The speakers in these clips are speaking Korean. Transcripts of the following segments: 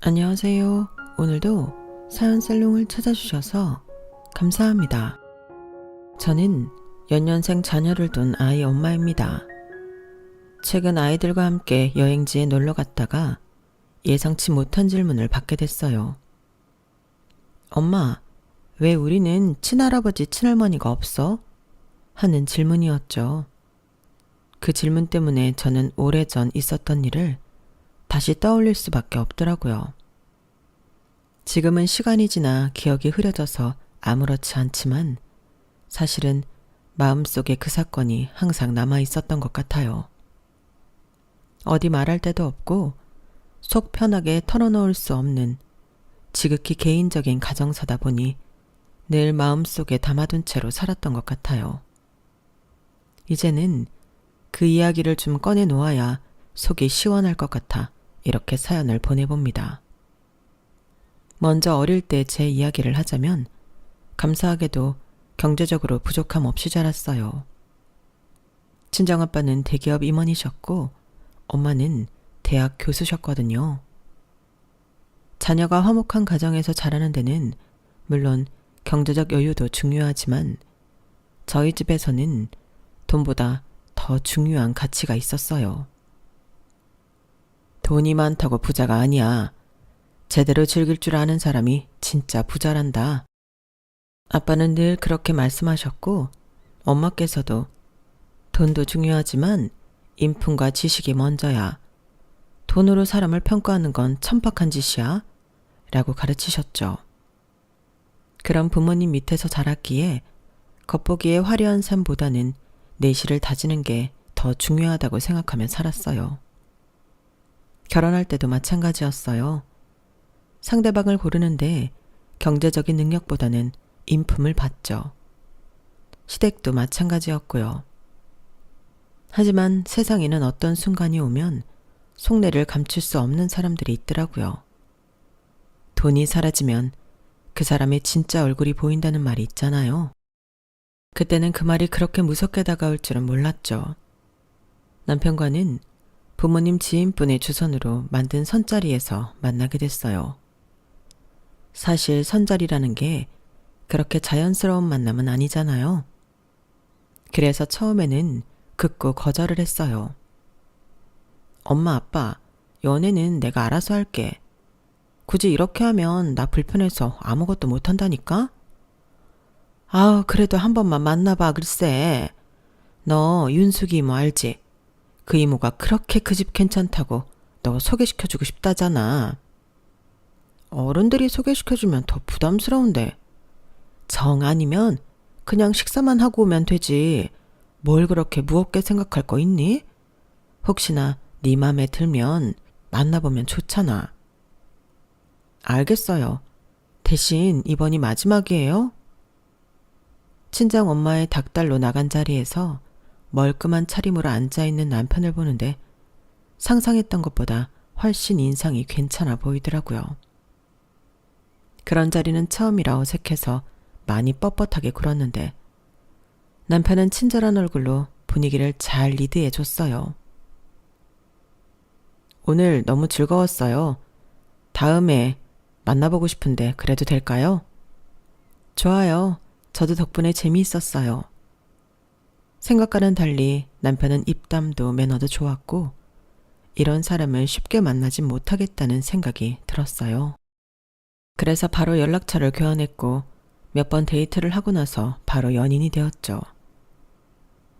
안녕하세요. 오늘도 사연 살롱을 찾아주셔서 감사합니다. 저는 연년생 자녀를 둔 아이 엄마입니다. 최근 아이들과 함께 여행지에 놀러 갔다가 예상치 못한 질문을 받게 됐어요. 엄마, 왜 우리는 친할아버지, 친할머니가 없어? 하는 질문이었죠. 그 질문 때문에 저는 오래전 있었던 일을 다시 떠올릴 수밖에 없더라고요. 지금은 시간이 지나 기억이 흐려져서 아무렇지 않지만 사실은 마음속에 그 사건이 항상 남아 있었던 것 같아요. 어디 말할 데도 없고 속 편하게 털어놓을 수 없는 지극히 개인적인 가정사다 보니 늘 마음속에 담아둔 채로 살았던 것 같아요. 이제는 그 이야기를 좀 꺼내놓아야 속이 시원할 것 같아 이렇게 사연을 보내봅니다. 먼저 어릴 때 제 이야기를 하자면 감사하게도 경제적으로 부족함 없이 자랐어요. 친정아빠는 대기업 임원이셨고 엄마는 대학 교수셨거든요. 자녀가 화목한 가정에서 자라는 데는 물론 경제적 여유도 중요하지만 저희 집에서는 돈보다 더 중요한 가치가 있었어요. 돈이 많다고 부자가 아니야. 제대로 즐길 줄 아는 사람이 진짜 부자란다. 아빠는 늘 그렇게 말씀하셨고 엄마께서도 돈도 중요하지만 인품과 지식이 먼저야. 돈으로 사람을 평가하는 건 천박한 짓이야. 라고 가르치셨죠. 그런 부모님 밑에서 자랐기에 겉보기에 화려한 삶보다는 내실을 다지는 게 더 중요하다고 생각하며 살았어요. 결혼할 때도 마찬가지였어요. 상대방을 고르는데 경제적인 능력보다는 인품을 봤죠. 시댁도 마찬가지였고요. 하지만 세상에는 어떤 순간이 오면 속내를 감출 수 없는 사람들이 있더라고요. 돈이 사라지면 그 사람의 진짜 얼굴이 보인다는 말이 있잖아요. 그때는 그 말이 그렇게 무섭게 다가올 줄은 몰랐죠. 남편과는 부모님 지인분의 주선으로 만든 선자리에서 만나게 됐어요. 사실 선자리라는 게 그렇게 자연스러운 만남은 아니잖아요. 그래서 처음에는 극구 거절을 했어요. 엄마, 아빠, 연애는 내가 알아서 할게. 굳이 이렇게 하면 나 불편해서 아무것도 못한다니까? 아, 그래도 한 번만 만나봐, 글쎄. 너 윤숙이 이모 알지? 그 이모가 그렇게 그 집 괜찮다고 너 소개시켜주고 싶다잖아. 어른들이 소개시켜주면 더 부담스러운데. 정 아니면 그냥 식사만 하고 오면 되지. 뭘 그렇게 무겁게 생각할 거 있니? 혹시나 네 맘에 들면 만나보면 좋잖아. 알겠어요. 대신 이번이 마지막이에요. 친정 엄마의 닭달로 나간 자리에서 멀끔한 차림으로 앉아있는 남편을 보는데 상상했던 것보다 훨씬 인상이 괜찮아 보이더라고요. 그런 자리는 처음이라 어색해서 많이 뻣뻣하게 굴었는데 남편은 친절한 얼굴로 분위기를 잘 리드해 줬어요. 오늘 너무 즐거웠어요. 다음에 만나보고 싶은데 그래도 될까요? 좋아요. 저도 덕분에 재미있었어요. 생각과는 달리 남편은 입담도 매너도 좋았고 이런 사람을 쉽게 만나진 못하겠다는 생각이 들었어요. 그래서 바로 연락처를 교환했고 몇 번 데이트를 하고 나서 바로 연인이 되었죠.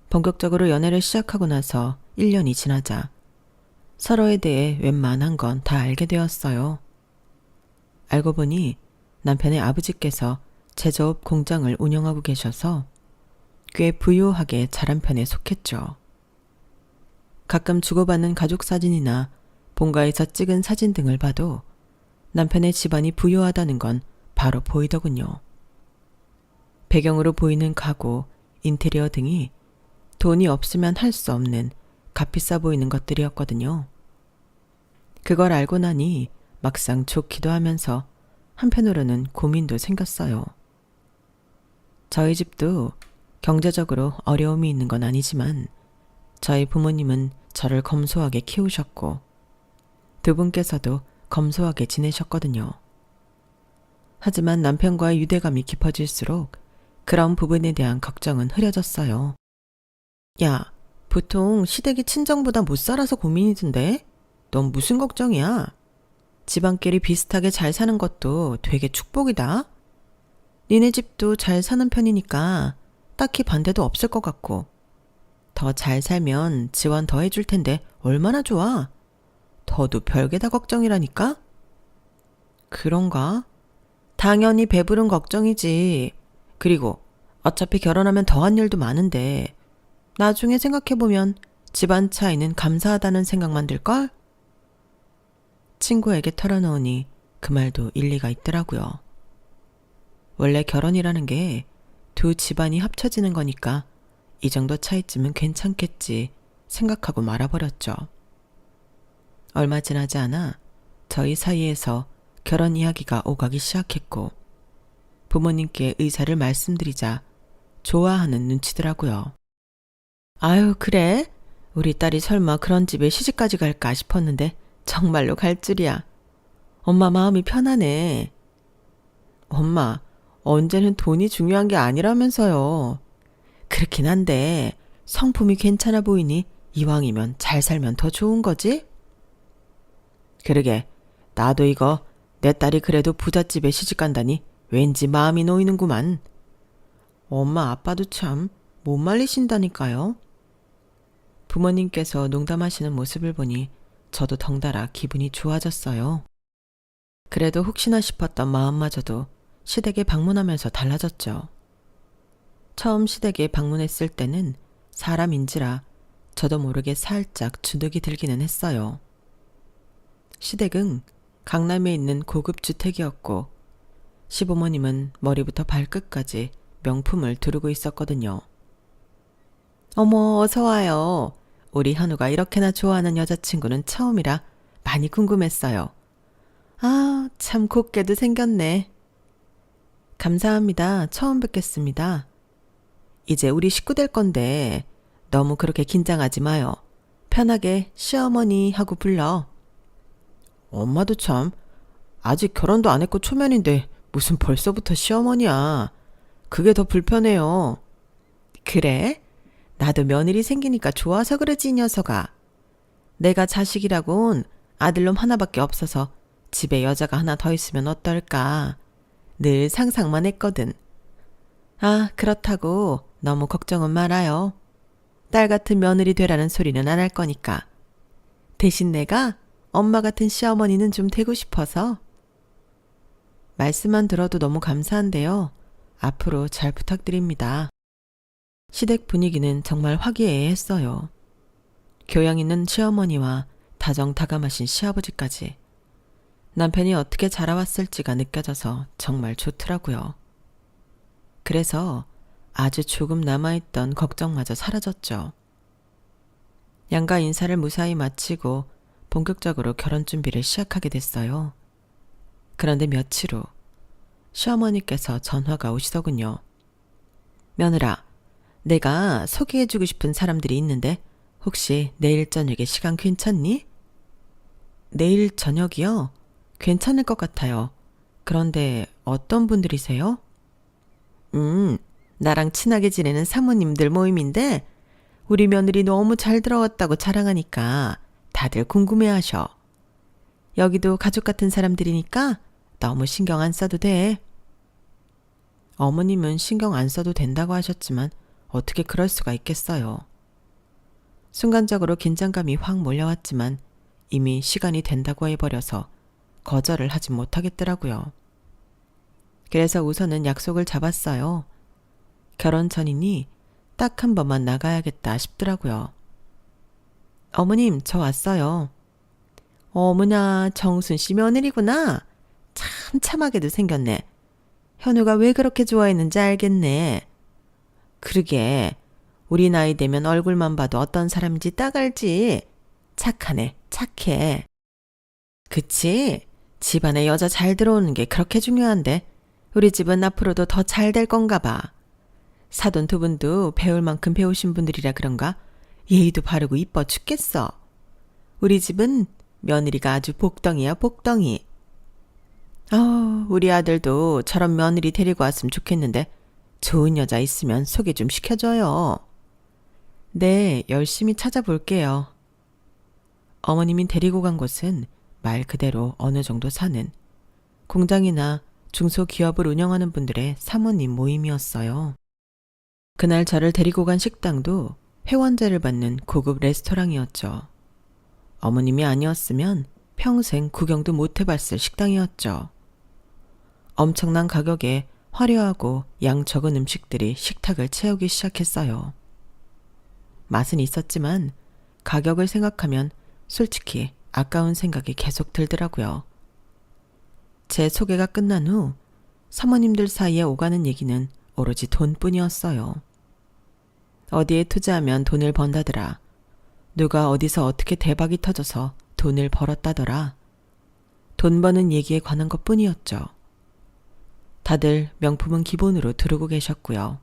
본격적으로 연애를 시작하고 나서 1년이 지나자 서로에 대해 웬만한 건 다 알게 되었어요. 알고 보니 남편의 아버지께서 제조업 공장을 운영하고 계셔서 꽤 부유하게 자란 편에 속했죠. 가끔 주고받는 가족 사진이나 본가에서 찍은 사진 등을 봐도 남편의 집안이 부유하다는 건 바로 보이더군요. 배경으로 보이는 가구, 인테리어 등이 돈이 없으면 할 수 없는 값비싸 보이는 것들이었거든요. 그걸 알고 나니 막상 좋기도 하면서 한편으로는 고민도 생겼어요. 저희 집도 경제적으로 어려움이 있는 건 아니지만 저희 부모님은 저를 검소하게 키우셨고 두 분께서도 검소하게 지내셨거든요. 하지만 남편과의 유대감이 깊어질수록 그런 부분에 대한 걱정은 흐려졌어요. 야, 보통 시댁이 친정보다 못 살아서 고민이던데? 넌 무슨 걱정이야? 집안끼리 비슷하게 잘 사는 것도 되게 축복이다. 니네 집도 잘 사는 편이니까 딱히 반대도 없을 것 같고, 더 잘 살면 지원 더 해줄 텐데 얼마나 좋아. 더도 별게 다 걱정이라니까? 그런가? 당연히 배부른 걱정이지. 그리고 어차피 결혼하면 더한 일도 많은데 나중에 생각해보면 집안 차이는 감사하다는 생각만 들걸? 친구에게 털어놓으니 그 말도 일리가 있더라고요. 원래 결혼이라는 게 두 집안이 합쳐지는 거니까 이 정도 차이쯤은 괜찮겠지 생각하고 말아버렸죠. 얼마 지나지 않아 저희 사이에서 결혼 이야기가 오가기 시작했고 부모님께 의사를 말씀드리자 좋아하는 눈치더라고요. 아유, 그래? 우리 딸이 설마 그런 집에 시집까지 갈까 싶었는데 정말로 갈 줄이야. 엄마 마음이 편하네. 엄마, 언제는 돈이 중요한 게 아니라면서요. 그렇긴 한데 성품이 괜찮아 보이니 이왕이면 잘 살면 더 좋은 거지? 그러게, 나도 이거 내 딸이 그래도 부잣집에 시집 간다니 왠지 마음이 놓이는구만. 엄마 아빠도 참 못 말리신다니까요. 부모님께서 농담하시는 모습을 보니 저도 덩달아 기분이 좋아졌어요. 그래도 혹시나 싶었던 마음마저도 시댁에 방문하면서 달라졌죠. 처음 시댁에 방문했을 때는 사람인지라 저도 모르게 살짝 주눅이 들기는 했어요. 시댁은 강남에 있는 고급 주택이었고 시부모님은 머리부터 발끝까지 명품을 두르고 있었거든요. 어머, 어서 와요. 우리 현우가 이렇게나 좋아하는 여자친구는 처음이라 많이 궁금했어요. 아, 참 곱게도 생겼네. 감사합니다. 처음 뵙겠습니다. 이제 우리 식구 될 건데 너무 그렇게 긴장하지 마요. 편하게 시어머니 하고 불러. 엄마도 참 아직 결혼도 안 했고 초면인데 무슨 벌써부터 시어머니야. 그게 더 불편해요. 그래? 나도 며느리 생기니까 좋아서 그러지 이 녀석아. 내가 자식이라곤 아들놈 하나밖에 없어서 집에 여자가 하나 더 있으면 어떨까. 늘 상상만 했거든. 아, 그렇다고 너무 걱정은 말아요. 딸 같은 며느리 되라는 소리는 안 할 거니까. 대신 내가 엄마 같은 시어머니는 좀 되고 싶어서. 말씀만 들어도 너무 감사한데요. 앞으로 잘 부탁드립니다. 시댁 분위기는 정말 화기애애했어요. 교양 있는 시어머니와 다정다감하신 시아버지까지. 남편이 어떻게 자라왔을지가 느껴져서 정말 좋더라고요. 그래서 아주 조금 남아있던 걱정마저 사라졌죠. 양가 인사를 무사히 마치고 본격적으로 결혼 준비를 시작하게 됐어요. 그런데 며칠 후 시어머니께서 전화가 오시더군요. 며느라, 내가 소개해주고 싶은 사람들이 있는데 혹시 내일 저녁에 시간 괜찮니? 내일 저녁이요? 괜찮을 것 같아요. 그런데 어떤 분들이세요? 나랑 친하게 지내는 사모님들 모임인데 우리 며느리 너무 잘 들어왔다고 자랑하니까 다들 궁금해하셔. 여기도 가족 같은 사람들이니까 너무 신경 안 써도 돼. 어머님은 신경 안 써도 된다고 하셨지만 어떻게 그럴 수가 있겠어요. 순간적으로 긴장감이 확 몰려왔지만 이미 시간이 된다고 해버려서 거절을 하지 못하겠더라고요. 그래서 우선은 약속을 잡았어요. 결혼 전이니 딱 한 번만 나가야겠다 싶더라고요. 어머님, 저 왔어요. 어머나, 정순 씨 며느리구나. 참 참하게도 생겼네. 현우가 왜 그렇게 좋아했는지 알겠네. 그러게, 우리 나이 되면 얼굴만 봐도 어떤 사람인지 딱 알지. 착하네, 착해. 그치? 집안에 여자 잘 들어오는 게 그렇게 중요한데 우리 집은 앞으로도 더 잘 될 건가 봐. 사돈 두 분도 배울 만큼 배우신 분들이라 그런가 예의도 바르고 이뻐 죽겠어. 우리 집은 며느리가 아주 복덩이야, 복덩이. 우리 아들도 저런 며느리 데리고 왔으면 좋겠는데 좋은 여자 있으면 소개 좀 시켜줘요. 네, 열심히 찾아볼게요. 어머님이 데리고 간 곳은 말 그대로 어느 정도 사는 공장이나 중소기업을 운영하는 분들의 사모님 모임이었어요. 그날 저를 데리고 간 식당도 회원제를 받는 고급 레스토랑이었죠. 어머님이 아니었으면 평생 구경도 못 해봤을 식당이었죠. 엄청난 가격에 화려하고 양 적은 음식들이 식탁을 채우기 시작했어요. 맛은 있었지만 가격을 생각하면 솔직히 아까운 생각이 계속 들더라고요. 제 소개가 끝난 후 사모님들 사이에 오가는 얘기는 오로지 돈뿐이었어요. 어디에 투자하면 돈을 번다더라. 누가 어디서 어떻게 대박이 터져서 돈을 벌었다더라. 돈 버는 얘기에 관한 것뿐이었죠. 다들 명품은 기본으로 두르고 계셨고요.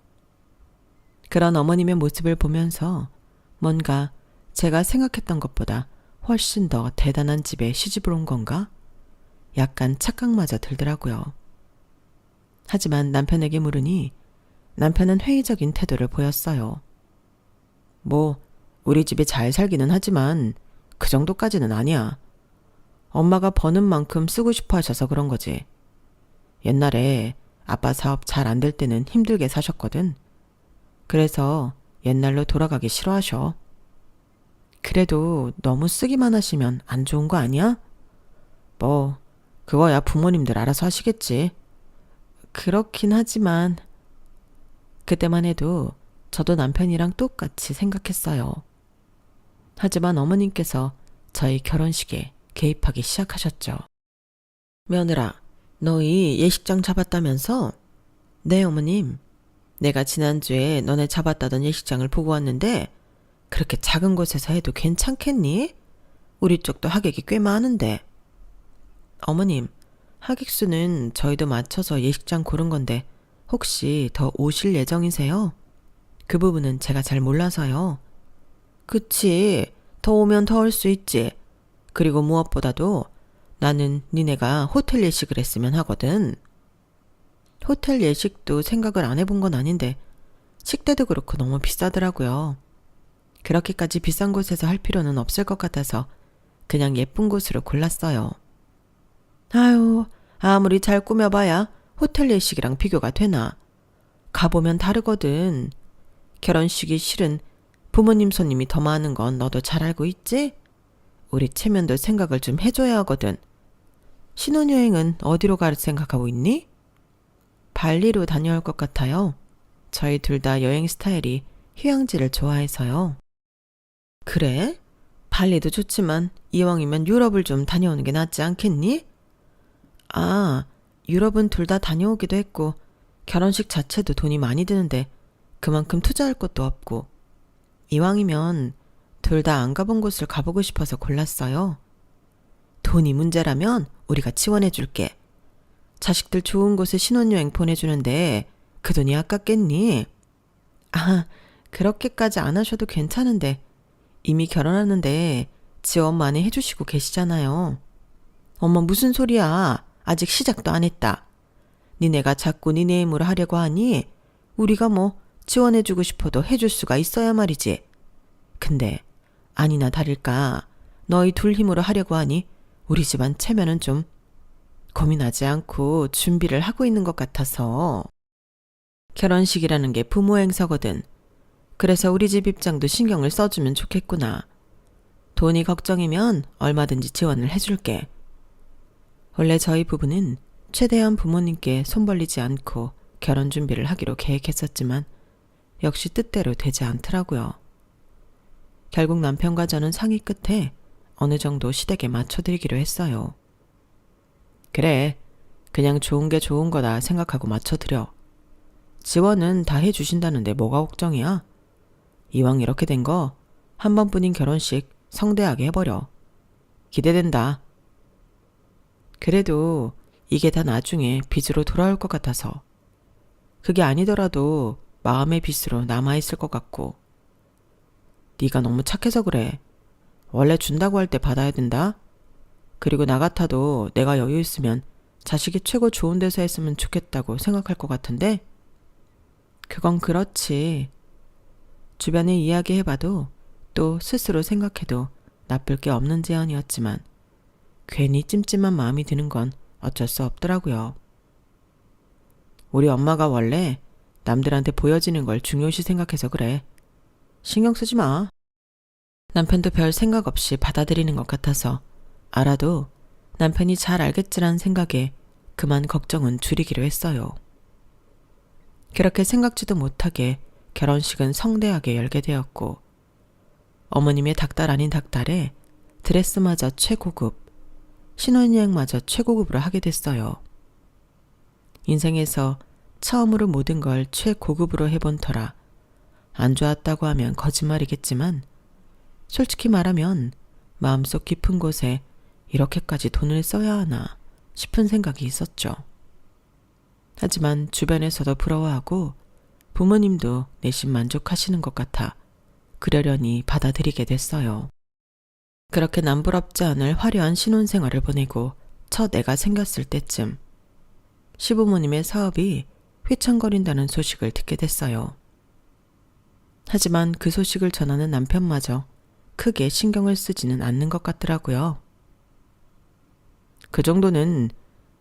그런 어머님의 모습을 보면서 뭔가 제가 생각했던 것보다 훨씬 더 대단한 집에 시집을 온 건가? 약간 착각마저 들더라고요. 하지만 남편에게 물으니 남편은 회의적인 태도를 보였어요. 뭐 우리 집에 잘 살기는 하지만 그 정도까지는 아니야. 엄마가 버는 만큼 쓰고 싶어 하셔서 그런 거지. 옛날에 아빠 사업 잘 안 될 때는 힘들게 사셨거든. 그래서 옛날로 돌아가기 싫어하셔. 그래도 너무 쓰기만 하시면 안 좋은 거 아니야? 뭐 그거야 부모님들 알아서 하시겠지. 그렇긴 하지만 그때만 해도 저도 남편이랑 똑같이 생각했어요. 하지만 어머님께서 저희 결혼식에 개입하기 시작하셨죠. 며느라, 너희 예식장 잡았다면서? 네, 어머님. 내가 지난주에 너네 잡았다던 예식장을 보고 왔는데 그렇게 작은 곳에서 해도 괜찮겠니? 우리 쪽도 하객이 꽤 많은데. 어머님, 하객 수는 저희도 맞춰서 예식장 고른 건데 혹시 더 오실 예정이세요? 그 부분은 제가 잘 몰라서요. 그치, 더 오면 더 올 수 있지. 그리고 무엇보다도 나는 니네가 호텔 예식을 했으면 하거든. 호텔 예식도 생각을 안 해본 건 아닌데 식대도 그렇고 너무 비싸더라고요. 그렇게까지 비싼 곳에서 할 필요는 없을 것 같아서 그냥 예쁜 곳으로 골랐어요. 아유, 아무리 잘 꾸며봐야 호텔 예식이랑 비교가 되나. 가보면 다르거든. 결혼식이 실은 부모님 손님이 더 많은 건 너도 잘 알고 있지? 우리 체면도 생각을 좀 해줘야 하거든. 신혼여행은 어디로 갈 생각하고 있니? 발리로 다녀올 것 같아요. 저희 둘 다 여행 스타일이 휴양지를 좋아해서요. 그래? 발리도 좋지만 이왕이면 유럽을 좀 다녀오는 게 낫지 않겠니? 아, 유럽은 둘 다 다녀오기도 했고 결혼식 자체도 돈이 많이 드는데 그만큼 투자할 것도 없고 이왕이면 둘 다 안 가본 곳을 가보고 싶어서 골랐어요. 돈이 문제라면 우리가 지원해 줄게. 자식들 좋은 곳에 신혼여행 보내주는데 그 돈이 아깝겠니? 아, 그렇게까지 안 하셔도 괜찮은데 이미 결혼하는데 지원 많이 해주시고 계시잖아요. 엄마 무슨 소리야. 아직 시작도 안 했다. 니네가 자꾸 니네 힘으로 하려고 하니 우리가 뭐 지원해주고 싶어도 해줄 수가 있어야 말이지. 근데 아니나 다를까 너희 둘 힘으로 하려고 하니 우리 집안 체면은 좀 고민하지 않고 준비를 하고 있는 것 같아서. 결혼식이라는 게 부모 행사거든. 그래서 우리 집 입장도 신경을 써주면 좋겠구나. 돈이 걱정이면 얼마든지 지원을 해줄게. 원래 저희 부부는 최대한 부모님께 손 벌리지 않고 결혼 준비를 하기로 계획했었지만 역시 뜻대로 되지 않더라고요. 결국 남편과 저는 상의 끝에 어느 정도 시댁에 맞춰드리기로 했어요. 그래, 그냥 좋은 게 좋은 거다 생각하고 맞춰드려. 지원은 다 해주신다는데 뭐가 걱정이야? 이왕 이렇게 된 거 한 번뿐인 결혼식 성대하게 해버려. 기대된다. 그래도 이게 다 나중에 빚으로 돌아올 것 같아서. 그게 아니더라도 마음의 빚으로 남아있을 것 같고. 네가 너무 착해서 그래. 원래 준다고 할 때 받아야 된다. 그리고 나 같아도 내가 여유 있으면 자식이 최고 좋은 데서 했으면 좋겠다고 생각할 것 같은데 그건 그렇지. 주변에 이야기해봐도 또 스스로 생각해도 나쁠 게 없는 제안이었지만 괜히 찜찜한 마음이 드는 건 어쩔 수 없더라고요. 우리 엄마가 원래 남들한테 보여지는 걸 중요시 생각해서 그래. 신경 쓰지 마. 남편도 별 생각 없이 받아들이는 것 같아서 알아도 남편이 잘 알겠지라는 생각에 그만 걱정은 줄이기로 했어요. 그렇게 생각지도 못하게 결혼식은 성대하게 열게 되었고 어머님의 닭달 아닌 닭달에 드레스마저 최고급, 신혼여행마저 최고급으로 하게 됐어요. 인생에서 처음으로 모든 걸 최고급으로 해본 터라 안 좋았다고 하면 거짓말이겠지만 솔직히 말하면 마음속 깊은 곳에 이렇게까지 돈을 써야 하나 싶은 생각이 있었죠. 하지만 주변에서도 부러워하고 부모님도 내심 만족하시는 것 같아 그러려니 받아들이게 됐어요. 그렇게 남부럽지 않을 화려한 신혼생활을 보내고 첫 애가 생겼을 때쯤 시부모님의 사업이 휘청거린다는 소식을 듣게 됐어요. 하지만 그 소식을 전하는 남편마저 크게 신경을 쓰지는 않는 것 같더라고요. 그 정도는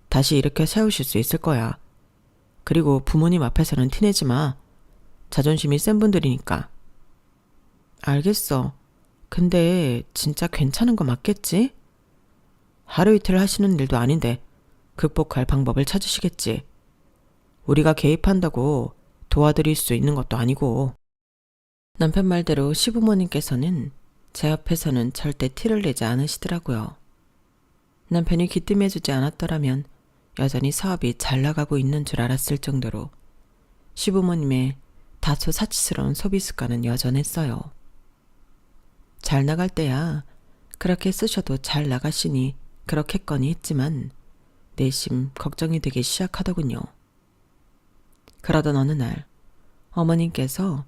다시 일으켜 세우실 수 있을 거야. 그리고 부모님 앞에서는 티내지 마. 자존심이 센 분들이니까. 알겠어. 근데 진짜 괜찮은 거 맞겠지? 하루 이틀 하시는 일도 아닌데 극복할 방법을 찾으시겠지. 우리가 개입한다고 도와드릴 수 있는 것도 아니고. 남편 말대로 시부모님께서는 제 앞에서는 절대 티를 내지 않으시더라고요. 남편이 기뜸해주지 않았더라면 여전히 사업이 잘 나가고 있는 줄 알았을 정도로 시부모님의 다소 사치스러운 소비 습관은 여전했어요. 잘 나갈 때야 그렇게 쓰셔도 잘 나가시니 그렇겠거니 했지만 내심 걱정이 되기 시작하더군요. 그러던 어느 날 어머님께서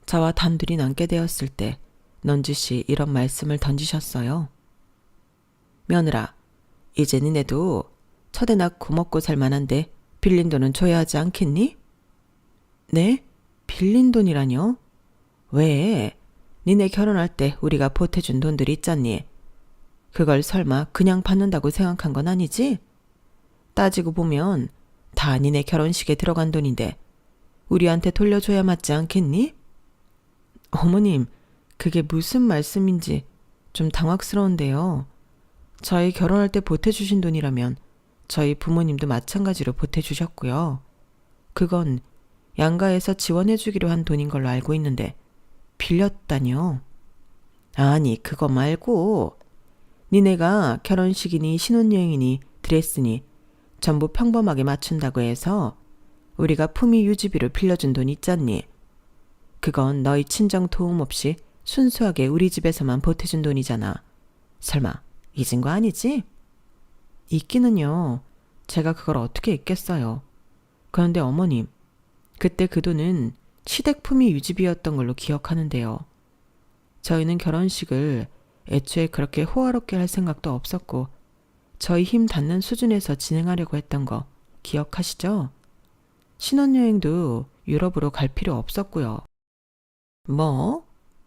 저와 단둘이 남게 되었을 때 넌지시 이런 말씀을 던지셨어요. 며느라, 이제 니네도 첫애 낳고 먹고 살 만한데 빌린 돈은 줘야 하지 않겠니? 네? 빌린 돈이라뇨? 왜? 니네 결혼할 때 우리가 보태준 돈들이 있잖니. 그걸 설마 그냥 받는다고 생각한 건 아니지? 따지고 보면 다 니네 결혼식에 들어간 돈인데 우리한테 돌려줘야 맞지 않겠니? 어머님, 그게 무슨 말씀인지 좀 당황스러운데요. 저희 결혼할 때 보태주신 돈이라면 저희 부모님도 마찬가지로 보태주셨고요. 그건 양가에서 지원해주기로 한 돈인 걸로 알고 있는데 빌렸다뇨? 아니, 그거 말고 니네가 결혼식이니 신혼여행이니 드레스니 전부 평범하게 맞춘다고 해서 우리가 품위 유지비로 빌려준 돈 있잖니. 그건 너희 친정 도움 없이 순수하게 우리 집에서만 보태준 돈이잖아. 설마 잊은 거 아니지? 잊기는요. 제가 그걸 어떻게 잊겠어요. 그런데 어머님, 그때 그 돈은 시댁 품위 유지비였던 걸로 기억하는데요. 저희는 결혼식을 애초에 그렇게 호화롭게 할 생각도 없었고 저희 힘 닿는 수준에서 진행하려고 했던 거 기억하시죠? 신혼여행도 유럽으로 갈 필요 없었고요. 뭐?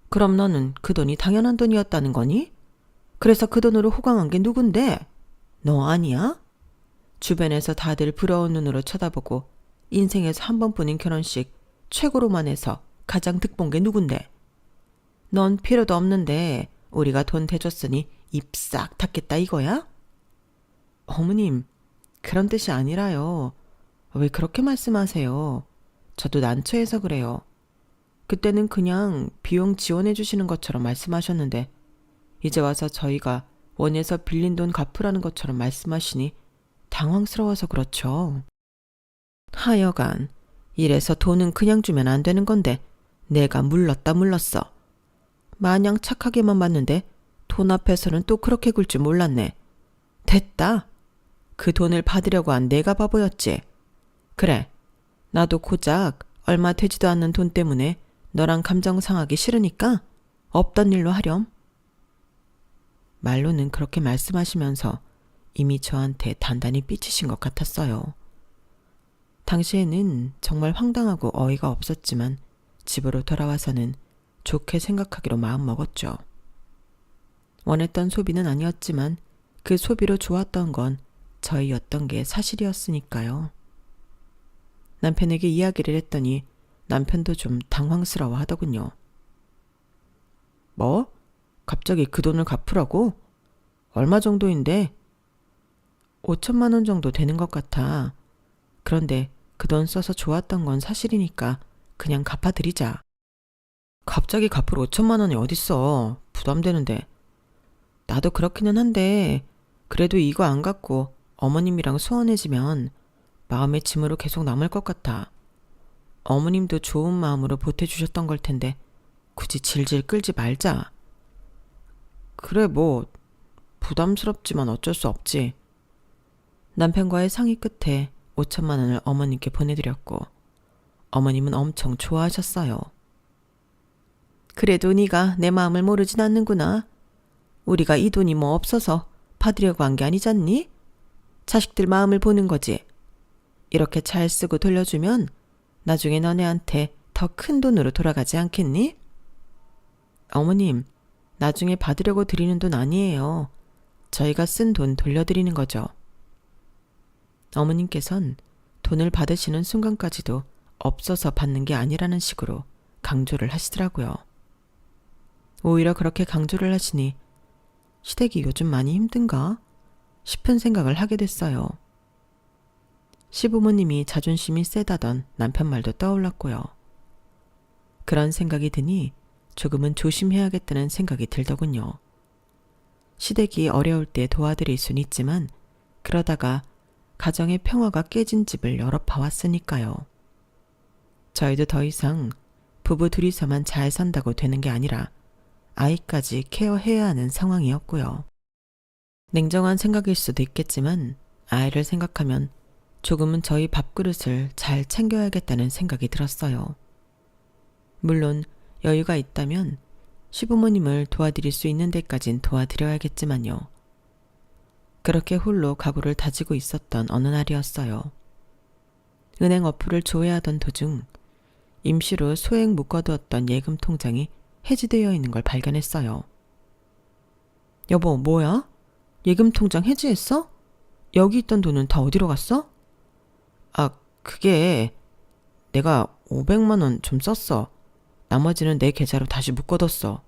그럼 너는 그 돈이 당연한 돈이었다는 거니? 그래서 그 돈으로 호강한 게 누군데? 너 아니야? 주변에서 다들 부러운 눈으로 쳐다보고 인생에서 한 번뿐인 결혼식 최고로만 해서 가장 득본 게 누군데? 넌 필요도 없는데 우리가 돈 대줬으니 입 싹 닫겠다 이거야? 어머님, 그런 뜻이 아니라요. 왜 그렇게 말씀하세요? 저도 난처해서 그래요. 그때는 그냥 비용 지원해 주시는 것처럼 말씀하셨는데 이제 와서 저희가 원해서 빌린 돈 갚으라는 것처럼 말씀하시니 당황스러워서 그렇죠. 하여간 이래서 돈은 그냥 주면 안 되는 건데 내가 물렀어. 마냥 착하게만 봤는데 돈 앞에서는 또 그렇게 굴 줄 몰랐네. 됐다. 그 돈을 받으려고 한 내가 바보였지. 그래, 나도 고작 얼마 되지도 않는 돈 때문에 너랑 감정 상하기 싫으니까 없던 일로 하렴. 말로는 그렇게 말씀하시면서 이미 저한테 단단히 삐치신 것 같았어요. 당시에는 정말 황당하고 어이가 없었지만 집으로 돌아와서는 좋게 생각하기로 마음먹었죠. 원했던 소비는 아니었지만 그 소비로 좋았던 건 저희였던 게 사실이었으니까요. 남편에게 이야기를 했더니 남편도 좀 당황스러워 하더군요. 뭐? 갑자기 그 돈을 갚으라고? 얼마 정도인데? 5천만 원 정도 되는 것 같아. 그런데 그 돈 써서 좋았던 건 사실이니까 그냥 갚아드리자. 갑자기 갚을 5천만 원이 어딨어. 부담되는데. 나도 그렇기는 한데 그래도 이거 안 갚고 어머님이랑 소원해지면 마음의 짐으로 계속 남을 것 같아. 어머님도 좋은 마음으로 보태주셨던 걸 텐데 굳이 질질 끌지 말자. 그래 뭐 부담스럽지만 어쩔 수 없지. 남편과의 상의 끝에 5천만 원을 어머님께 보내드렸고 어머님은 엄청 좋아하셨어요. 그래도 네가 내 마음을 모르진 않는구나. 우리가 이 돈이 뭐 없어서 받으려고 한 게 아니잖니? 자식들 마음을 보는 거지. 이렇게 잘 쓰고 돌려주면 나중에 너네한테 더 큰 돈으로 돌아가지 않겠니? 어머님, 나중에 받으려고 드리는 돈 아니에요. 저희가 쓴 돈 돌려드리는 거죠. 어머님께선 돈을 받으시는 순간까지도 없어서 받는 게 아니라는 식으로 강조를 하시더라고요. 오히려 그렇게 강조를 하시니 시댁이 요즘 많이 힘든가 싶은 생각을 하게 됐어요. 시부모님이 자존심이 세다던 남편 말도 떠올랐고요. 그런 생각이 드니 조금은 조심해야겠다는 생각이 들더군요. 시댁이 어려울 때 도와드릴 순 있지만 그러다가 가정의 평화가 깨진 집을 여러 봐왔으니까요. 저희도 더 이상 부부 둘이서만 잘 산다고 되는 게 아니라 아이까지 케어해야 하는 상황이었고요. 냉정한 생각일 수도 있겠지만 아이를 생각하면 조금은 저희 밥그릇을 잘 챙겨야겠다는 생각이 들었어요. 물론 여유가 있다면 시부모님을 도와드릴 수 있는 데까진 도와드려야겠지만요. 그렇게 홀로 각오를 다지고 있었던 어느 날이었어요. 은행 어플을 조회하던 도중 임시로 소액 묶어두었던 예금 통장이 해지되어 있는 걸 발견했어요. 여보, 뭐야? 예금 통장 해지했어? 여기 있던 돈은 다 어디로 갔어? 아, 그게 내가 500만 원 좀 썼어. 나머지는 내 계좌로 다시 묶어뒀어.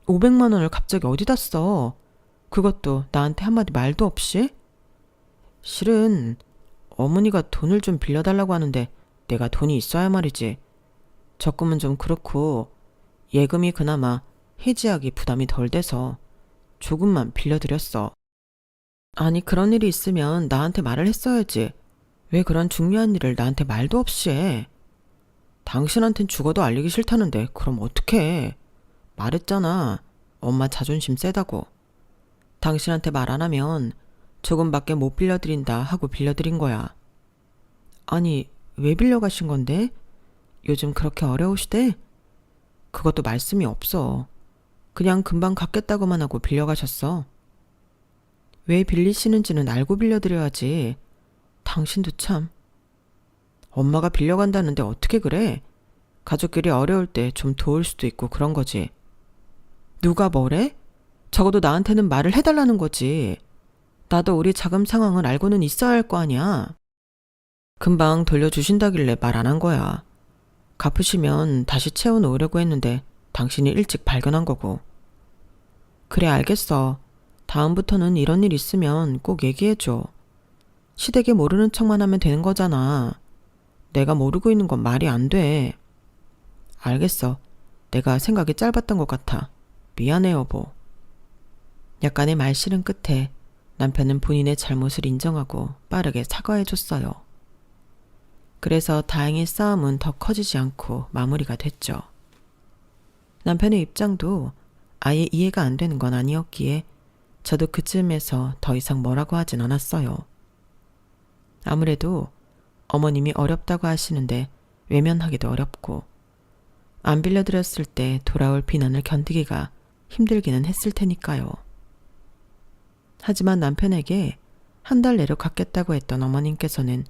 500만 원을 갑자기 어디다 써? 그것도 나한테 한마디 말도 없이? 실은 어머니가 돈을 좀 빌려달라고 하는데 내가 돈이 있어야 말이지. 적금은 좀 그렇고 예금이 그나마 해지하기 부담이 덜 돼서 조금만 빌려드렸어. 아니 그런 일이 있으면 나한테 말을 했어야지. 왜 그런 중요한 일을 나한테 말도 없이 해? 당신한텐 죽어도 알리기 싫다는데 그럼 어떡해. 말했잖아. 엄마 자존심 세다고. 당신한테 말 안 하면 조금밖에 못 빌려드린다 하고 빌려드린 거야. 아니 왜 빌려가신 건데? 요즘 그렇게 어려우시대? 그것도 말씀이 없어. 그냥 금방 갚겠다고만 하고 빌려가셨어. 왜 빌리시는지는 알고 빌려드려야지. 당신도 참. 엄마가 빌려간다는데 어떻게 그래? 가족끼리 어려울 때 좀 도울 수도 있고 그런 거지. 누가 뭐래? 적어도 나한테는 말을 해달라는 거지. 나도 우리 자금 상황을 알고는 있어야 할 거 아니야. 금방 돌려주신다길래 말 안 한 거야. 갚으시면 다시 채워놓으려고 했는데 당신이 일찍 발견한 거고. 그래 알겠어. 다음부터는 이런 일 있으면 꼭 얘기해줘. 시댁에 모르는 척만 하면 되는 거잖아. 내가 모르고 있는 건 말이 안 돼. 알겠어. 내가 생각이 짧았던 것 같아. 미안해 여보. 약간의 말실은 끝에 남편은 본인의 잘못을 인정하고 빠르게 사과해줬어요. 그래서 다행히 싸움은 더 커지지 않고 마무리가 됐죠. 남편의 입장도 아예 이해가 안 되는 건 아니었기에 저도 그쯤에서 더 이상 뭐라고 하진 않았어요. 아무래도 어머님이 어렵다고 하시는데 외면하기도 어렵고 안 빌려드렸을 때 돌아올 비난을 견디기가 힘들기는 했을 테니까요. 하지만 남편에게 한 달 내로 갚겠다고 했던 어머님께서는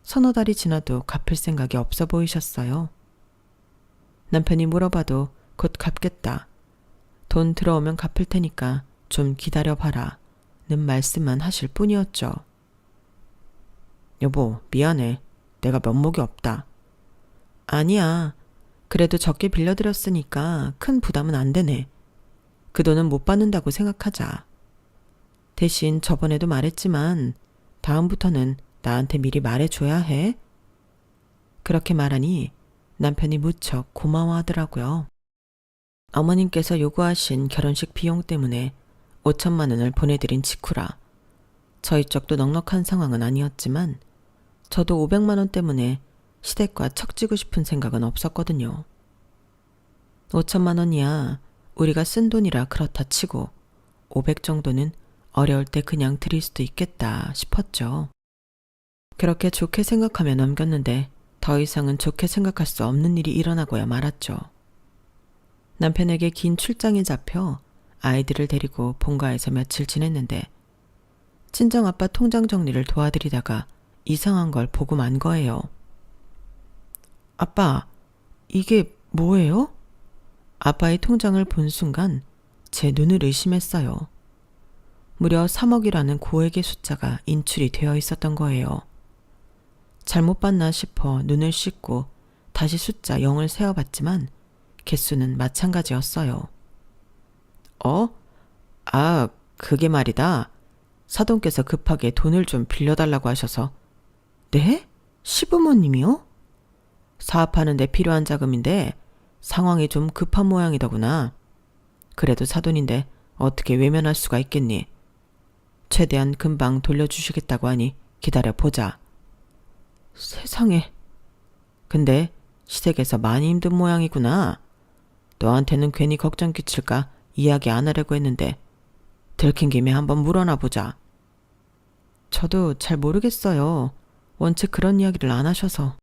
서너 달이 지나도 갚을 생각이 없어 보이셨어요. 남편이 물어봐도 곧 갚겠다. 돈 들어오면 갚을 테니까 좀 기다려봐라. 는 말씀만 하실 뿐이었죠. 여보, 미안해. 내가 면목이 없다. 아니야. 그래도 적게 빌려드렸으니까 큰 부담은 안 되네. 그 돈은 못 받는다고 생각하자. 대신 저번에도 말했지만 다음부터는 나한테 미리 말해줘야 해. 그렇게 말하니 남편이 무척 고마워하더라고요. 어머님께서 요구하신 결혼식 비용 때문에 5천만 원을 보내드린 직후라 저희 쪽도 넉넉한 상황은 아니었지만 저도 500만 원 때문에 시댁과 척지고 싶은 생각은 없었거든요. 5천만 원이야 우리가 쓴 돈이라 그렇다 치고 500 정도는 어려울 때 그냥 드릴 수도 있겠다 싶었죠. 그렇게 좋게 생각하며 넘겼는데 더 이상은 좋게 생각할 수 없는 일이 일어나고야 말았죠. 남편에게 긴 출장이 잡혀 아이들을 데리고 본가에서 며칠 지냈는데 친정아빠 통장 정리를 도와드리다가 이상한 걸 보고 만 거예요. 아빠, 이게 뭐예요? 아빠의 통장을 본 순간 제 눈을 의심했어요. 무려 3억이라는 고액의 숫자가 인출이 되어 있었던 거예요. 잘못 봤나 싶어 눈을 씻고 다시 숫자 0을 세어봤지만 개수는 마찬가지였어요. 그게 말이다. 사돈께서 급하게 돈을 좀 빌려달라고 하셔서. 네? 시부모님이요? 사업하는 데 필요한 자금인데 상황이 좀 급한 모양이더구나. 그래도 사돈인데 어떻게 외면할 수가 있겠니? 최대한 금방 돌려주시겠다고 하니 기다려보자. 세상에. 근데 시댁에서 많이 힘든 모양이구나. 너한테는 괜히 걱정 끼칠까 이야기 안 하려고 했는데 들킨 김에 한번 물어나 보자. 저도 잘 모르겠어요. 원체 그런 이야기를 안 하셔서.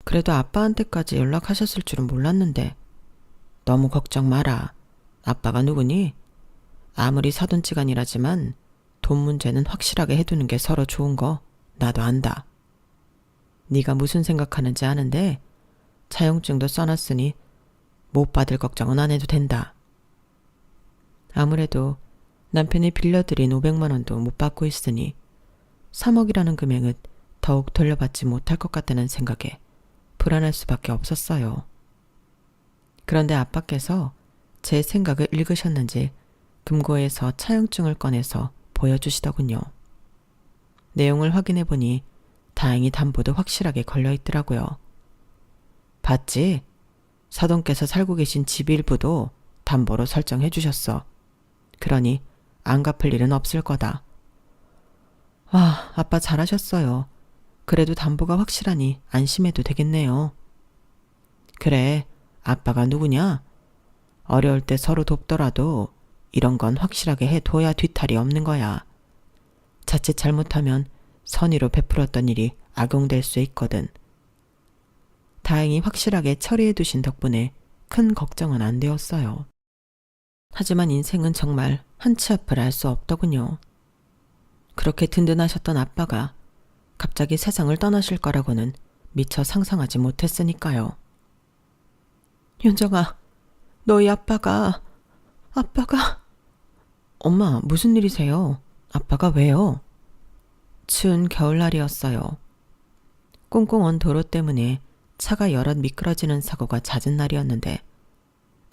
그래도 아빠한테까지 연락하셨을 줄은 몰랐는데. 너무 걱정 마라. 아빠가 누구니? 아무리 사돈지간이라지만 돈 문제는 확실하게 해두는 게 서로 좋은 거 나도 안다. 네가 무슨 생각하는지 아는데 차용증도 써놨으니 못 받을 걱정은 안 해도 된다. 아무래도 남편이 빌려드린 500만 원도 못 받고 있으니 3억이라는 금액은 더욱 돌려받지 못할 것 같다는 생각에 불안할 수밖에 없었어요. 그런데 아빠께서 제 생각을 읽으셨는지 금고에서 차용증을 꺼내서 보여주시더군요. 내용을 확인해 보니 다행히 담보도 확실하게 걸려 있더라고요. 봤지? 사돈께서 살고 계신 집 일부도 담보로 설정해 주셨어. 그러니 안 갚을 일은 없을 거다. 와, 아빠 잘하셨어요. 그래도 담보가 확실하니 안심해도 되겠네요. 그래, 아빠가 누구냐? 어려울 때 서로 돕더라도 이런 건 확실하게 해둬야 뒤탈이 없는 거야. 자칫 잘못하면 선의로 베풀었던 일이 악용될 수 있거든. 다행히 확실하게 처리해 두신 덕분에 큰 걱정은 안 되었어요. 하지만 인생은 정말 한치 앞을 알 수 없더군요. 그렇게 든든하셨던 아빠가 갑자기 세상을 떠나실 거라고는 미처 상상하지 못했으니까요. 윤정아, 너희 아빠가... 엄마, 무슨 일이세요? 아빠가 왜요? 추운 겨울날이었어요. 꽁꽁 언 도로 때문에 차가 여럿 미끄러지는 사고가 잦은 날이었는데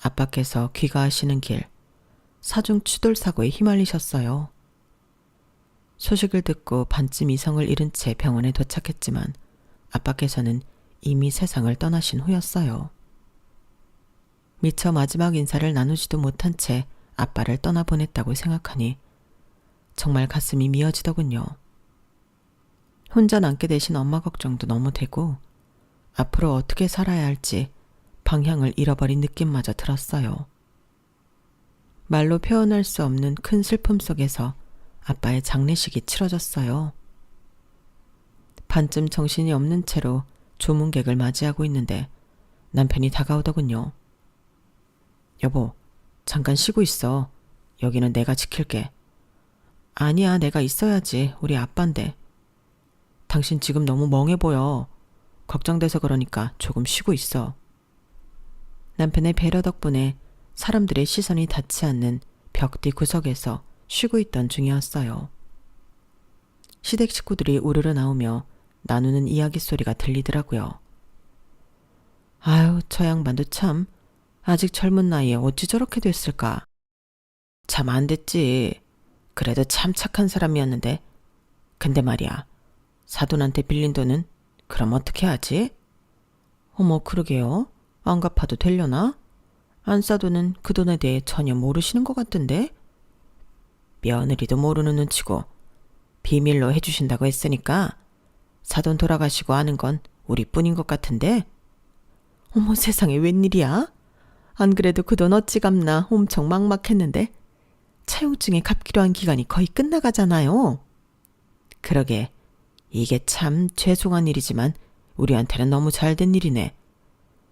아빠께서 귀가하시는 길 사중 추돌 사고에 휘말리셨어요. 소식을 듣고 반쯤 이성을 잃은 채 병원에 도착했지만 아빠께서는 이미 세상을 떠나신 후였어요. 미처 마지막 인사를 나누지도 못한 채 아빠를 떠나보냈다고 생각하니 정말 가슴이 미어지더군요. 혼자 남게 되신 엄마 걱정도 너무 되고 앞으로 어떻게 살아야 할지 방향을 잃어버린 느낌마저 들었어요. 말로 표현할 수 없는 큰 슬픔 속에서 아빠의 장례식이 치러졌어요. 반쯤 정신이 없는 채로 조문객을 맞이하고 있는데 남편이 다가오더군요. 여보, 잠깐 쉬고 있어. 여기는 내가 지킬게. 아니야, 내가 있어야지. 우리 아빠인데. 당신 지금 너무 멍해 보여. 걱정돼서 그러니까 조금 쉬고 있어. 남편의 배려 덕분에 사람들의 시선이 닿지 않는 벽 뒤 구석에서 쉬고 있던 중이었어요. 시댁 식구들이 우르르 나오며 나누는 이야기 소리가 들리더라고요. 아유, 저 양반도 참 아직 젊은 나이에 어찌 저렇게 됐을까. 참 안 됐지. 그래도 참 착한 사람이었는데. 근데 말이야, 사돈한테 빌린 돈은 그럼 어떻게 하지? 어머, 그러게요. 안 갚아도 되려나? 안사돈은 그 돈에 대해 전혀 모르시는 것 같던데? 며느리도 모르는 눈치고 비밀로 해주신다고 했으니까 사돈 돌아가시고 아는 건 우리뿐인 것 같은데? 어머, 세상에 웬일이야? 안 그래도 그 돈 어찌 갚나 엄청 막막했는데 차용증에 갚기로 한 기간이 거의 끝나가잖아요. 그러게, 이게 참 죄송한 일이지만 우리한테는 너무 잘된 일이네.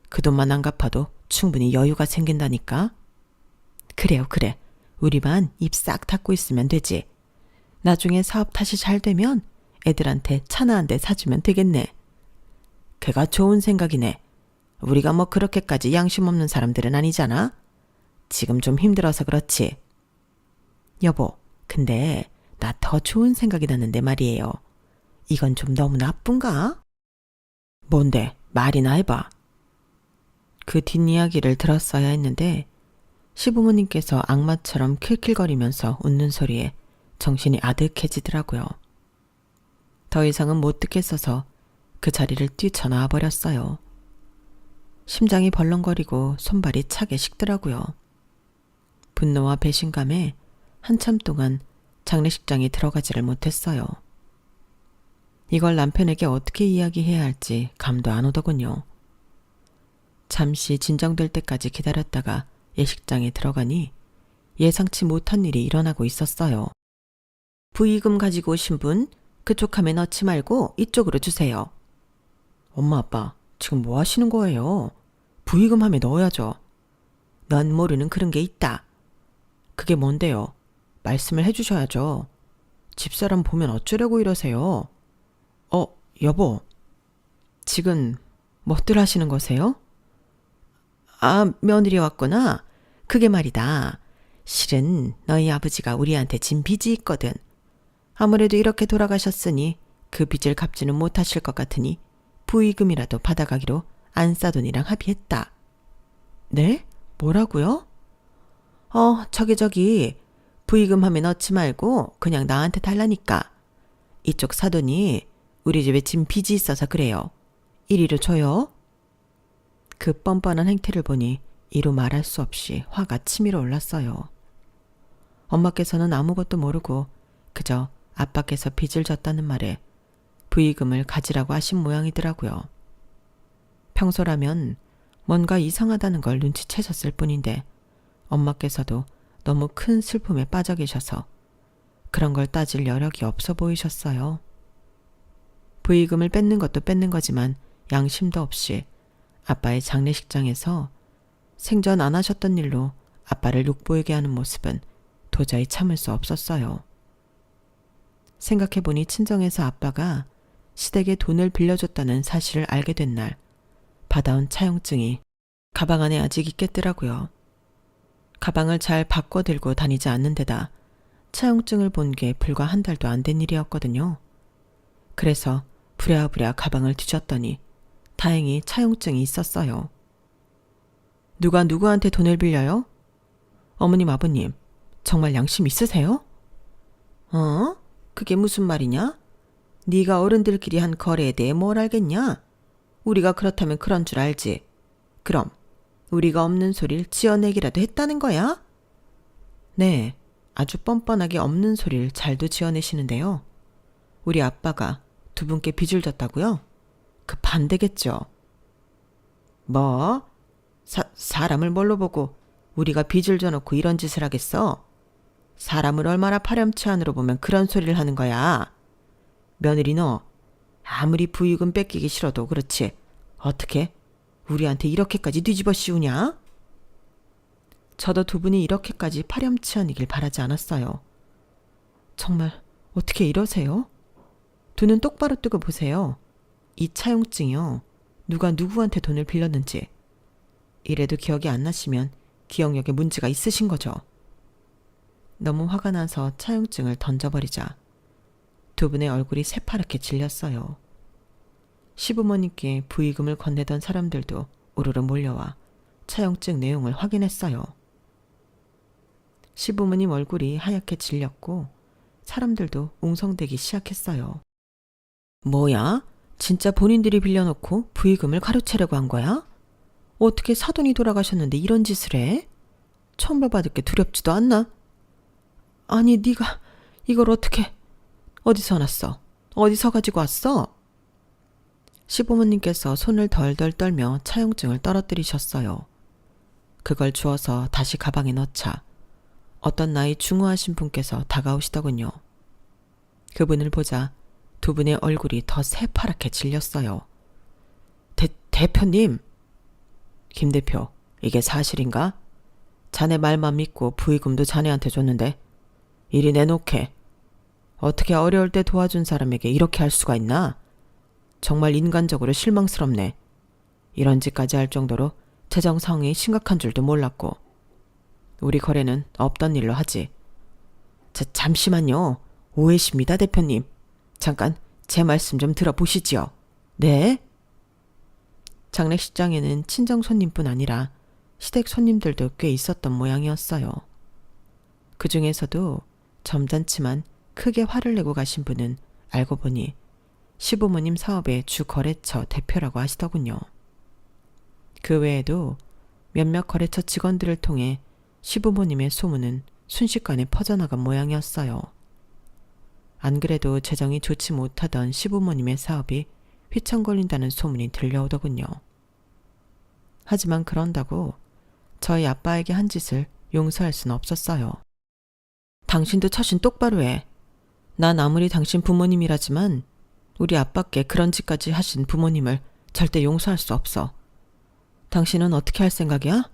그 돈만 안 갚아도 충분히 여유가 생긴다니까. 그래요, 그래. 우리만 입 싹 닫고 있으면 되지. 나중에 사업 다시 잘 되면 애들한테 차나 한 대 사주면 되겠네. 걔가 좋은 생각이네. 우리가 뭐 그렇게까지 양심 없는 사람들은 아니잖아. 지금 좀 힘들어서 그렇지. 여보, 근데 나 더 좋은 생각이 났는데 말이에요. 이건 좀 너무 나쁜가? 뭔데? 말이나 해봐. 그 뒷이야기를 들었어야 했는데 시부모님께서 악마처럼 킬킬거리면서 웃는 소리에 정신이 아득해지더라고요. 더 이상은 못 듣겠어서 그 자리를 뛰쳐나와 버렸어요. 심장이 벌렁거리고 손발이 차게 식더라고요. 분노와 배신감에 한참 동안 장례식장에 들어가지를 못했어요. 이걸 남편에게 어떻게 이야기해야 할지 감도 안 오더군요. 잠시 진정될 때까지 기다렸다가 예식장에 들어가니 예상치 못한 일이 일어나고 있었어요. 부의금 가지고 오신 분 그쪽 함에 넣지 말고 이쪽으로 주세요. 엄마, 아빠, 지금 뭐 하시는 거예요? 부의금 함에 넣어야죠. 넌 모르는 그런 게 있다. 그게 뭔데요? 말씀을 해주셔야죠. 집사람 보면 어쩌려고 이러세요? 여보. 지금 뭐들 하시는 거세요? 아, 며느리 왔구나. 그게 말이다. 실은 너희 아버지가 우리한테 진 빚이 있거든. 아무래도 이렇게 돌아가셨으니 그 빚을 갚지는 못하실 것 같으니 부의금이라도 받아가기로 안사돈이랑 합의했다. 네? 뭐라고요? 저기 부의금 함에 넣지 말고 그냥 나한테 달라니까. 이쪽 사돈이 우리 집에 진 빚이 있어서 그래요. 이리로 줘요. 그 뻔뻔한 행태를 보니 이루 말할 수 없이 화가 치밀어 올랐어요. 엄마께서는 아무것도 모르고 그저 아빠께서 빚을 졌다는 말에 부의금을 가지라고 하신 모양이더라고요. 평소라면 뭔가 이상하다는 걸 눈치채셨을 뿐인데 엄마께서도 너무 큰 슬픔에 빠져 계셔서 그런 걸 따질 여력이 없어 보이셨어요. 부의금을 뺏는 것도 뺏는 거지만 양심도 없이 아빠의 장례식장에서 생전 안 하셨던 일로 아빠를 욕보이게 하는 모습은 도저히 참을 수 없었어요. 생각해보니 친정에서 아빠가 시댁에 돈을 빌려줬다는 사실을 알게 된 날 받아온 차용증이 가방 안에 아직 있겠더라고요. 가방을 잘 바꿔 들고 다니지 않는 데다 차용증을 본 게 불과 한 달도 안 된 일이었거든요. 그래서 부랴부랴 가방을 뒤졌더니 다행히 차용증이 있었어요. 누가 누구한테 돈을 빌려요? 어머님, 아버님, 정말 양심 있으세요? 그게 무슨 말이냐? 네가 어른들끼리 한 거래에 대해 뭘 알겠냐? 우리가 그렇다면 그런 줄 알지. 그럼 우리가 없는 소리를 지어내기라도 했다는 거야? 네, 아주 뻔뻔하게 없는 소리를 잘도 지어내시는데요. 우리 아빠가 두 분께 빚을 졌다고요? 그 반대겠죠. 뭐? 사람을 뭘로 보고 우리가 빚을 져놓고 이런 짓을 하겠어? 사람을 얼마나 파렴치한으로 보면 그런 소리를 하는 거야. 며느리 너 아무리 부의금 뺏기기 싫어도 그렇지 어떻게 우리한테 이렇게까지 뒤집어 씌우냐? 저도 두 분이 이렇게까지 파렴치한이길 바라지 않았어요. 정말 어떻게 이러세요? 두 눈 똑바로 뜨고 보세요. 이 차용증이요. 누가 누구한테 돈을 빌렸는지. 이래도 기억이 안 나시면 기억력에 문제가 있으신 거죠. 너무 화가 나서 차용증을 던져버리자 두 분의 얼굴이 새파랗게 질렸어요. 시부모님께 부의금을 건네던 사람들도 우르르 몰려와 차용증 내용을 확인했어요. 시부모님 얼굴이 하얗게 질렸고 사람들도 웅성대기 시작했어요. 뭐야? 진짜 본인들이 빌려놓고 부의금을 가로채려고 한 거야? 어떻게 사돈이 돌아가셨는데 이런 짓을 해? 천벌받을 게 두렵지도 않나? 아니 네가 이걸 어떻게 어디서 났어? 어디서 가지고 왔어? 시부모님께서 손을 덜덜 떨며 차용증을 떨어뜨리셨어요. 그걸 주워서 다시 가방에 넣자 어떤 나이 중후하신 분께서 다가오시더군요. 그분을 보자 두 분의 얼굴이 더 새파랗게 질렸어요. 대표님! 김 대표, 이게 사실인가? 자네 말만 믿고 부의금도 자네한테 줬는데 이리 내놓게. 어떻게 어려울 때 도와준 사람에게 이렇게 할 수가 있나? 정말 인간적으로 실망스럽네. 이런 짓까지 할 정도로 재정 상황이 심각한 줄도 몰랐고. 우리 거래는 없던 일로 하지. 잠시만요. 오해십니다, 대표님. 잠깐 제 말씀 좀 들어보시지요. 네? 장례식장에는 친정 손님뿐 아니라 시댁 손님들도 꽤 있었던 모양이었어요. 그 중에서도 점잖지만 크게 화를 내고 가신 분은 알고 보니 시부모님 사업의 주 거래처 대표라고 하시더군요. 그 외에도 몇몇 거래처 직원들을 통해 시부모님의 소문은 순식간에 퍼져나간 모양이었어요. 안 그래도 재정이 좋지 못하던 시부모님의 사업이 휘청거린다는 소문이 들려오더군요. 하지만 그런다고 저희 아빠에게 한 짓을 용서할 수는 없었어요. 당신도 처신 똑바로 해. 난 아무리 당신 부모님이라지만 우리 아빠께 그런 짓까지 하신 부모님을 절대 용서할 수 없어. 당신은 어떻게 할 생각이야?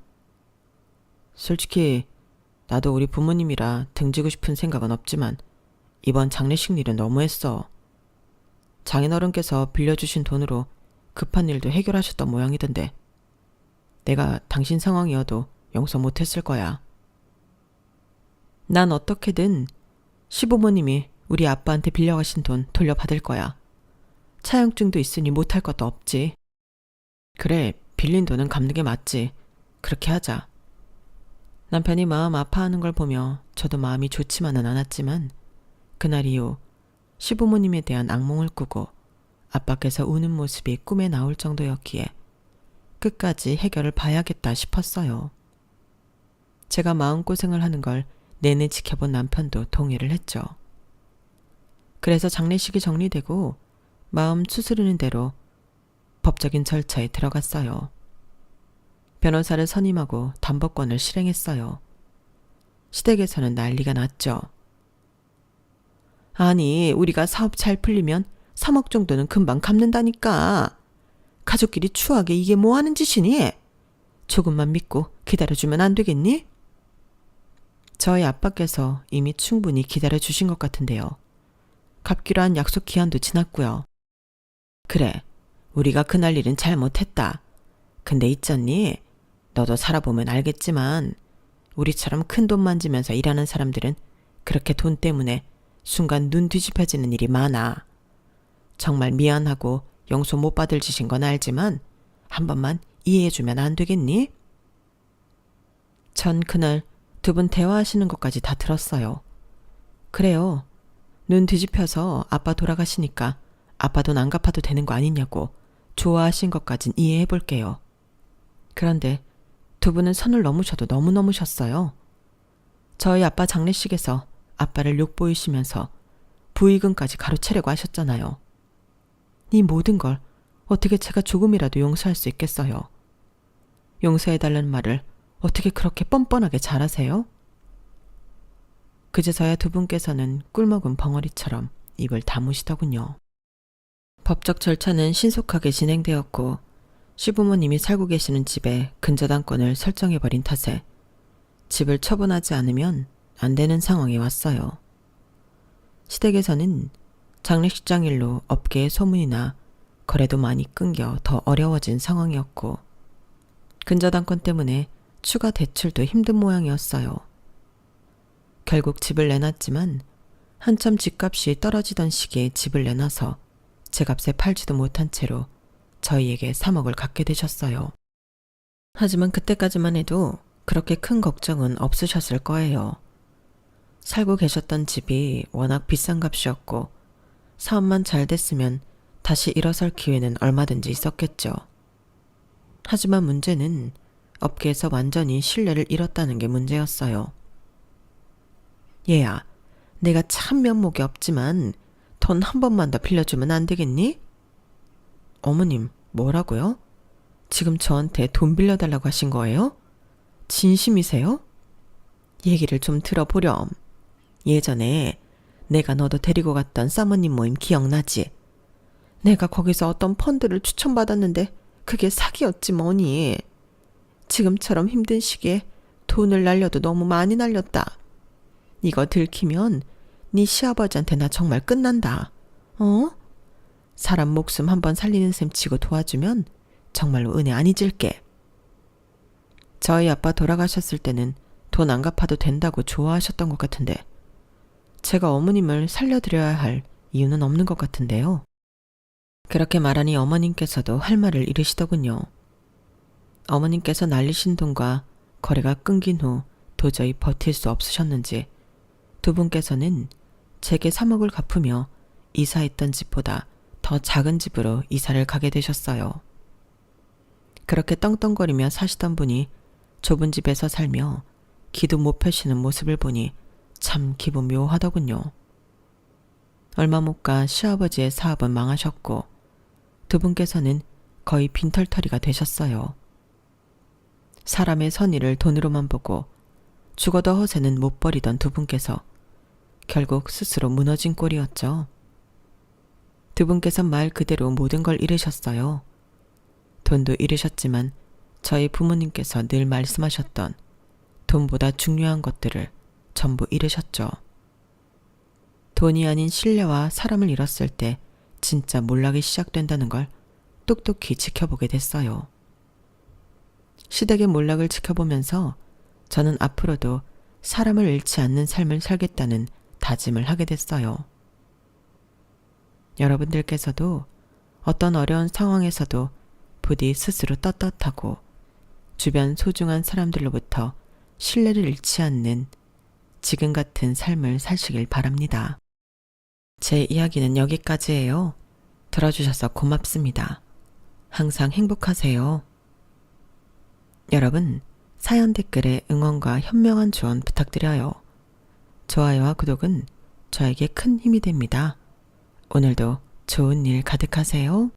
솔직히 나도 우리 부모님이라 등지고 싶은 생각은 없지만 이번 장례식 일은 너무했어. 장인어른께서 빌려주신 돈으로 급한 일도 해결하셨던 모양이던데 내가 당신 상황이어도 용서 못했을 거야. 난 어떻게든 시부모님이 우리 아빠한테 빌려가신 돈 돌려받을 거야. 차용증도 있으니 못할 것도 없지. 그래, 빌린 돈은 갚는 게 맞지. 그렇게 하자. 남편이 마음 아파하는 걸 보며 저도 마음이 좋지만은 않았지만 그날 이후 시부모님에 대한 악몽을 꾸고 아빠께서 우는 모습이 꿈에 나올 정도였기에 끝까지 해결을 봐야겠다 싶었어요. 제가 마음고생을 하는 걸 내내 지켜본 남편도 동의를 했죠. 그래서 장례식이 정리되고 마음 추스르는 대로 법적인 절차에 들어갔어요. 변호사를 선임하고 담보권을 실행했어요. 시댁에서는 난리가 났죠. 아니, 우리가 사업 잘 풀리면 3억 정도는 금방 갚는다니까. 가족끼리 추하게 이게 뭐 하는 짓이니? 조금만 믿고 기다려주면 안 되겠니? 저희 아빠께서 이미 충분히 기다려주신 것 같은데요. 갚기로 한 약속 기한도 지났고요. 그래, 우리가 그날 일은 잘못했다. 근데 있잖니, 너도 살아보면 알겠지만 우리처럼 큰 돈 만지면서 일하는 사람들은 그렇게 돈 때문에 순간 눈 뒤집혀지는 일이 많아. 정말 미안하고 용서 못 받을 짓인 건 알지만 한 번만 이해해주면 안 되겠니? 전 그날 두 분 대화하시는 것까지 다 들었어요. 그래요. 눈 뒤집혀서 아빠 돌아가시니까 아빠 돈 안 갚아도 되는 거 아니냐고 좋아하신 것까진 이해해볼게요. 그런데 두 분은 선을 넘으셔도 너무 넘으셨어요. 저희 아빠 장례식에서 아빠를 욕보이시면서 부의금까지 가로채려고 하셨잖아요. 이 모든 걸 어떻게 제가 조금이라도 용서할 수 있겠어요? 용서해달라는 말을 어떻게 그렇게 뻔뻔하게 잘하세요? 그제서야 두 분께서는 꿀먹은 벙어리처럼 입을 다무시더군요. 법적 절차는 신속하게 진행되었고 시부모님이 살고 계시는 집에 근저당권을 설정해버린 탓에 집을 처분하지 않으면 안 되는 상황이 왔어요. 시댁에서는 장례식장 일로 업계의 소문이나 거래도 많이 끊겨 더 어려워진 상황이었고 근저당권 때문에 추가 대출도 힘든 모양이었어요. 결국 집을 내놨지만 한참 집값이 떨어지던 시기에 집을 내놔서 제값에 팔지도 못한 채로 저희에게 3억을 갖게 되셨어요. 하지만 그때까지만 해도 그렇게 큰 걱정은 없으셨을 거예요. 살고 계셨던 집이 워낙 비싼 값이었고 사업만 잘 됐으면 다시 일어설 기회는 얼마든지 있었겠죠. 하지만 문제는 업계에서 완전히 신뢰를 잃었다는 게 문제였어요. 얘야, 내가 참 면목이 없지만 돈 한 번만 더 빌려주면 안 되겠니? 어머님, 뭐라고요? 지금 저한테 돈 빌려달라고 하신 거예요? 진심이세요? 얘기를 좀 들어보렴. 예전에 내가 너도 데리고 갔던 사모님 모임 기억나지? 내가 거기서 어떤 펀드를 추천받았는데 그게 사기였지 뭐니. 지금처럼 힘든 시기에 돈을 날려도 너무 많이 날렸다. 이거 들키면 네 시아버지한테 나 정말 끝난다. 어? 사람 목숨 한번 살리는 셈 치고 도와주면 정말로 은혜 안 잊을게. 저희 아빠 돌아가셨을 때는 돈 안 갚아도 된다고 좋아하셨던 것 같은데 제가 어머님을 살려드려야 할 이유는 없는 것 같은데요. 그렇게 말하니 어머님께서도 할 말을 잃으시더군요. 어머님께서 날리신 돈과 거래가 끊긴 후 도저히 버틸 수 없으셨는지 두 분께서는 제게 3억을 갚으며 이사했던 집보다 더 작은 집으로 이사를 가게 되셨어요. 그렇게 떵떵거리며 사시던 분이 좁은 집에서 살며 기도 못 펴시는 모습을 보니 참 기분 묘하더군요. 얼마 못 가 시아버지의 사업은 망하셨고 두 분께서는 거의 빈털터리가 되셨어요. 사람의 선의를 돈으로만 보고 죽어도 허세는 못 버리던 두 분께서 결국 스스로 무너진 꼴이었죠. 두 분께서 말 그대로 모든 걸 잃으셨어요. 돈도 잃으셨지만 저희 부모님께서 늘 말씀하셨던 돈보다 중요한 것들을 전부 잃으셨죠. 돈이 아닌 신뢰와 사람을 잃었을 때 진짜 몰락이 시작된다는 걸 똑똑히 지켜보게 됐어요. 시댁의 몰락을 지켜보면서 저는 앞으로도 사람을 잃지 않는 삶을 살겠다는 다짐을 하게 됐어요. 여러분들께서도 어떤 어려운 상황에서도 부디 스스로 떳떳하고 주변 소중한 사람들로부터 신뢰를 잃지 않는 지금 같은 삶을 사시길 바랍니다. 제 이야기는 여기까지예요. 들어주셔서 고맙습니다. 항상 행복하세요. 여러분, 사연 댓글에 응원과 현명한 조언 부탁드려요. 좋아요와 구독은 저에게 큰 힘이 됩니다. 오늘도 좋은 일 가득하세요.